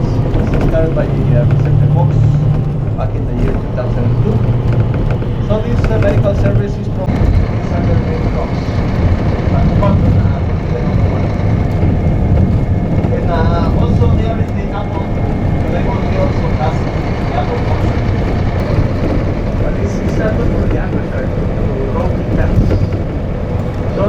nets. It was started by Cuauhtemoc back in the year 2002. So this medical service is provided under the crops. And also there in the apple, Obregon also has the apple culture. But this is started for the agriculture to grow plants. So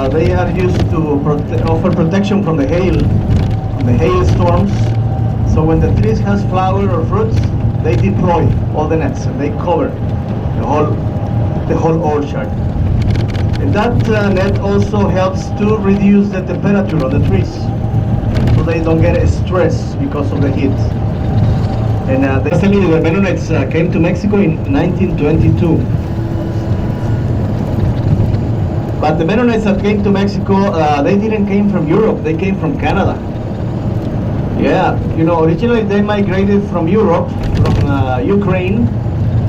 they are used to offer protection from the hailstorms. So when the trees has flower or fruits, they deploy all the nets and they cover the whole orchard. And that net also helps to reduce the temperature of the trees, so they don't get stressed because of the heat. And they tell you the Mennonites came to Mexico in 1922. But the Mennonites that came to Mexico, they didn't came from Europe, they came from Canada. Yeah, you know, originally they migrated from Europe, from Ukraine.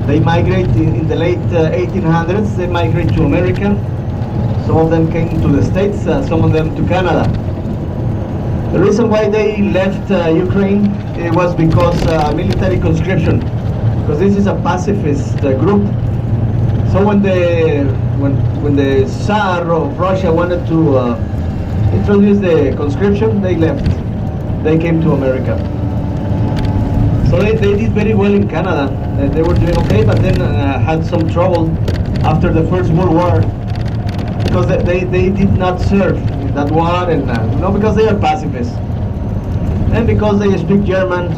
They migrated in the late 1800s, they migrated to America. Some of them came to the States, some of them to Canada. The reason why they left Ukraine, it was because military conscription, because this is a pacifist group. So when the Tsar of Russia wanted to introduce the conscription, they left. They came to America. So they did very well in Canada. They were doing okay, but then had some trouble after the First World War, because they did not serve in that war, and because they are pacifists, and because they speak German,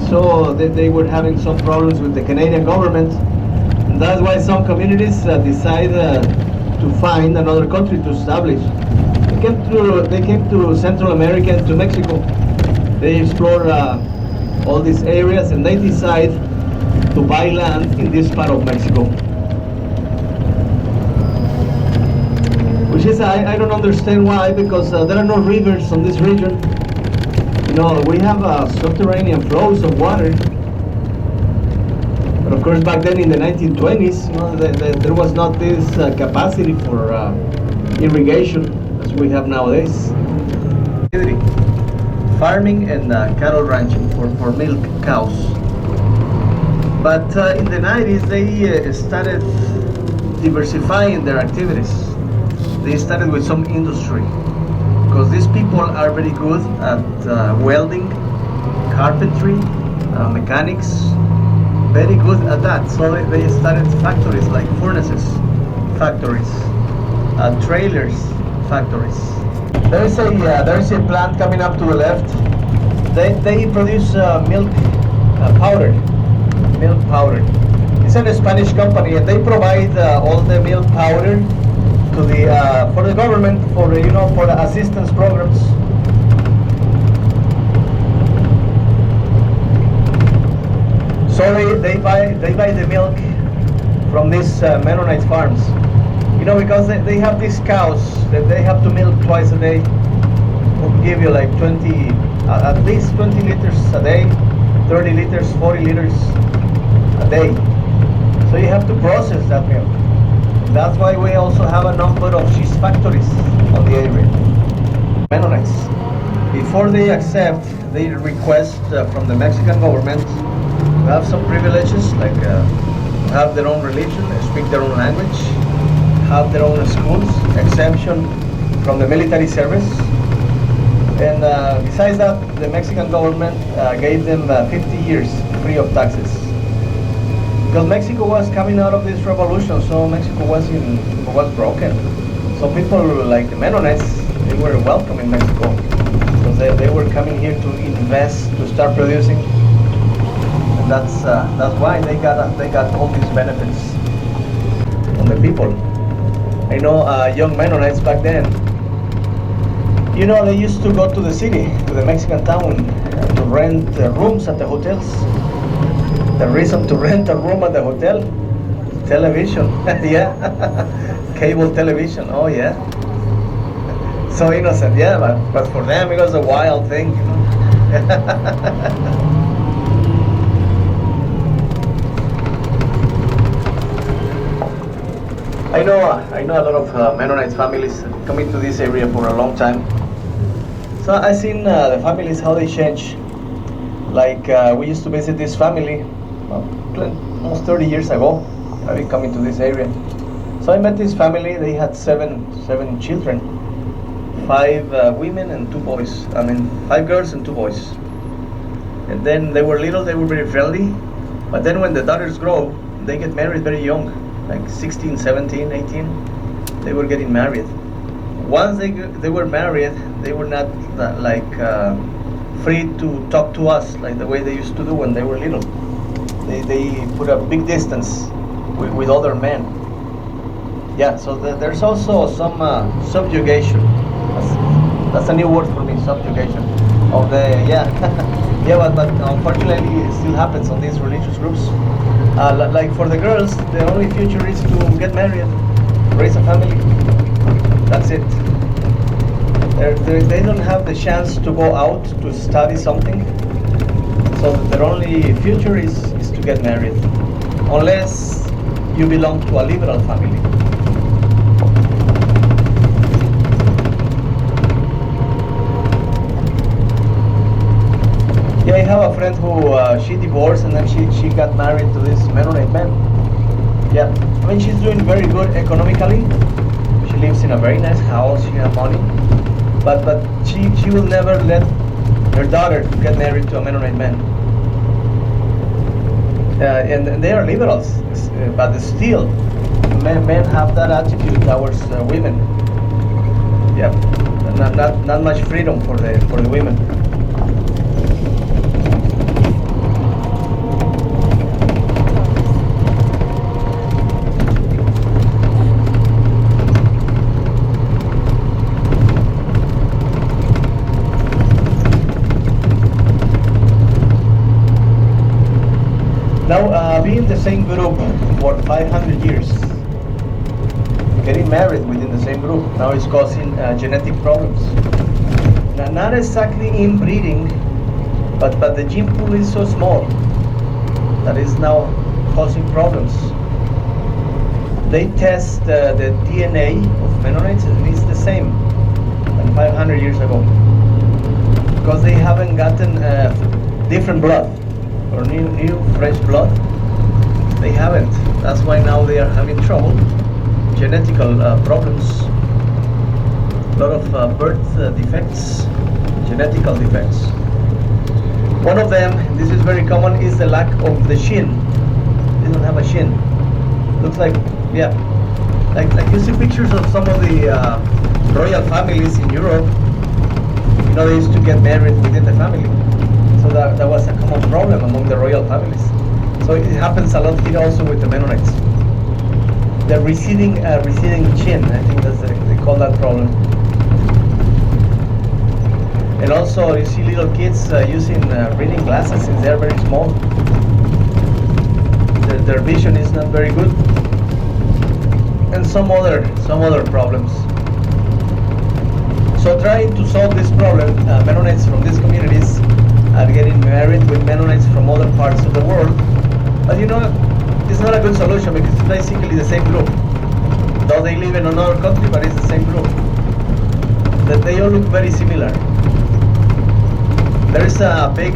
so they were having some problems with the Canadian government, and that's why some communities decide to find another country to establish. They came to Central America and to Mexico. They explore all these areas, and they decide to buy land in this part of Mexico. Which is, I don't understand why, because there are no rivers on this region. You know, we have subterranean flows of water. But of course, back then in the 1920s, you know, there was not this capacity for irrigation as we have nowadays. Farming and cattle ranching for milk cows. But in the 90s, they started diversifying their activities. They started with some industry, because these people are very good at welding, carpentry, mechanics, very good at that. So they started factories like furnaces factories, trailers factories. There is a plant coming up to the left. They produce milk powder. Milk powder. It's a Spanish company, and they provide all the milk powder to the for the government, for the assistance programs. So they buy the milk from these Mennonite farms. Because they have these cows that they have to milk twice a day. Will give you like at least 20 liters a day, 30 liters, 40 liters a day. So you have to process that milk. That's why we also have a number of cheese factories on the area. Mennonites, before they accept, they request from the Mexican government to have some privileges, like have their own religion, speak their own language, have their own schools, exemption from the military service. And besides that, the Mexican government gave them 50 years free of taxes. Because Mexico was coming out of this revolution, so Mexico was broken. So people like the Mennonites, they were welcome in Mexico, because they were coming here to invest, to start producing, and that's why they got all these benefits from the people. I know young Mennonites back then. They used to go to the city, to the Mexican town, to rent rooms at the hotels. The reason to rent a room at the hotel? Television. Yeah. Cable television. Oh yeah. So innocent, yeah, but for them it was a wild thing. I know a lot of Mennonite families coming to this area for a long time. So I seen the families, how they change. Like we used to visit this family almost 30 years ago. I've been coming to this area. So I met this family. They had seven children, 5 women and 2 boys. 5 girls and 2 boys. And then they were little. They were very friendly. But then when the daughters grow, they get married very young, like 16, 17, 18. They were getting married. Once they were married, they were not free to talk to us like the way they used to do when they were little. They put a big distance with other men. Yeah, so there's also some subjugation. That's a new word for me, subjugation of the yeah, yeah. But unfortunately, it still happens on these religious groups. Like for the girls, the only future is to get married, raise a family. That's it. They don't have the chance to go out to study something. So their only future is to get married, unless you belong to a liberal family. Yeah, I have a friend who she divorced and then she got married to this Mennonite man. Yeah, I mean she's doing very good economically. She lives in a very nice house. She has money, but she will never let her daughter get married to a Mennonite man. And they are liberals, but still, men have that attitude towards women. Yeah, not much freedom for the women. Now, being the same group for 500 years, getting married within the same group, now is causing genetic problems. Now, not exactly inbreeding, but the gene pool is so small that is now causing problems. They test the DNA of Mennonites and it's the same than 500 years ago, because they haven't gotten different blood or new fresh blood. They haven't. That's why now they are having trouble, genetical problems, a lot of birth defects, genetical defects. One of them, this is very common, is the lack of the shin. They don't have a shin. Looks like, yeah, like you see pictures of some of the royal families in Europe. You know, they used to get married within the family. So that was a common problem among the royal families. So it happens a lot here also with the Mennonites. The receding chin, I think they call that problem. And also you see little kids using reading glasses since they're very small. Their vision is not very good. And some other problems. So trying to solve this problem, Mennonites from these communities are getting married with Mennonites from other parts of the world. But you know, it's not a good solution because it's basically the same group. Though they live in another country, but it's the same group. That they all look very similar. There is a big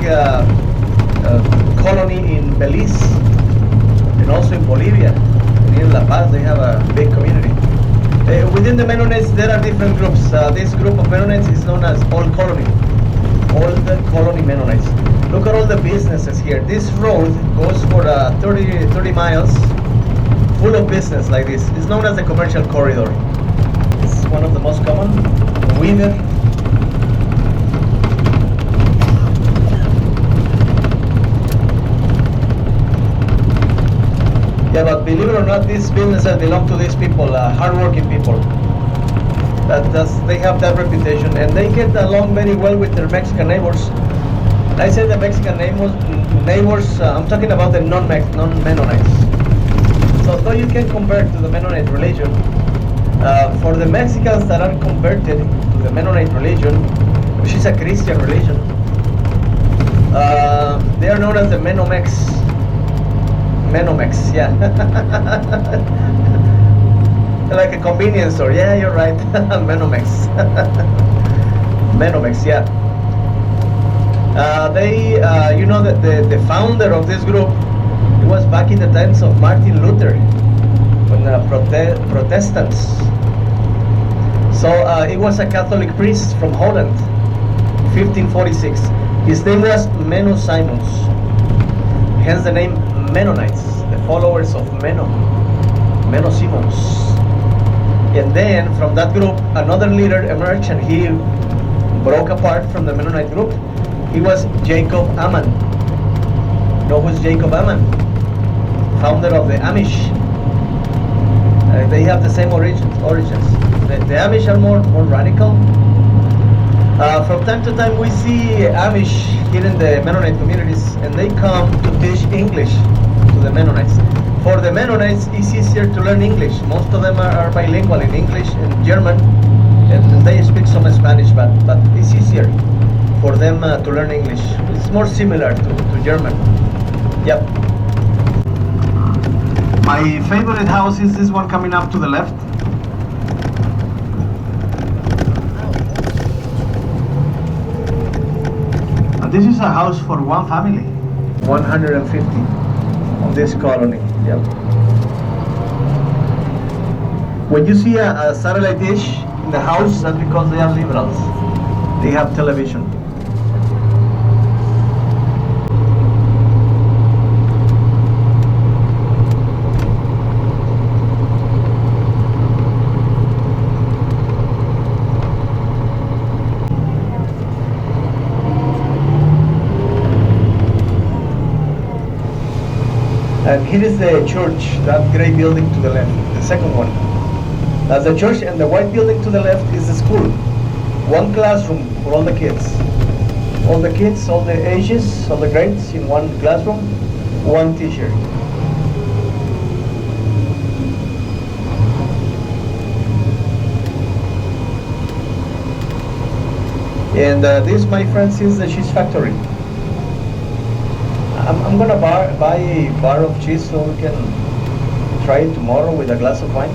colony in Belize and also in Bolivia. Near La Paz, they have a big community. Within the Mennonites, there are different groups. This group of Mennonites is known as Old Colony. Old Colony Mennonites. Look at all the businesses here. This road goes for 30 miles, full of business like this. It's known as the commercial corridor. It's one of the most common. Weaver. Yeah, but believe it or not, these businesses belong to these people, hardworking people. They have that reputation, and they get along very well with their Mexican neighbors. I say the Mexican neighbors, I'm talking about the non-Mennonites. So though you can convert to the Mennonite religion, for the Mexicans that are converted to the Mennonite religion, which is a Christian religion, they are known as the Menomex. Menomex, yeah. Like a convenience store. Yeah, you're right. Menomex. Menomex, yeah. You know that the founder of this group, it was back in the times of Martin Luther, when Protestants. So it was a Catholic priest from Holland, 1546. His name was Menno Simons, hence the name Mennonites, the followers of Menno Simons. And then from that group, another leader emerged and he broke apart from the Mennonite group. He was Jacob Amman. You know who's Jacob Amman? Founder of the Amish. They have the same origins. The Amish are more radical. From time to time we see Amish here in the Mennonite communities, and they come to teach English to the Mennonites. For the Mennonites, it's easier to learn English. Most of them are bilingual in English and German, and they speak some Spanish, but it's easier for them to learn English. It's more similar to German. Yep. My favorite house is this one coming up to the left. And this is a house for one family. 150 on this colony. Yep. When you see a satellite dish in the house, that's because they are liberals. They have television. And here is the church, that gray building to the left, the second one. That's the church, and the white building to the left is the school. One classroom for all the kids. All the kids, all the ages, all the grades in one classroom, one teacher. And this, my friends, is the cheese factory. I'm gonna buy a bar of cheese so we can try it tomorrow with a glass of wine.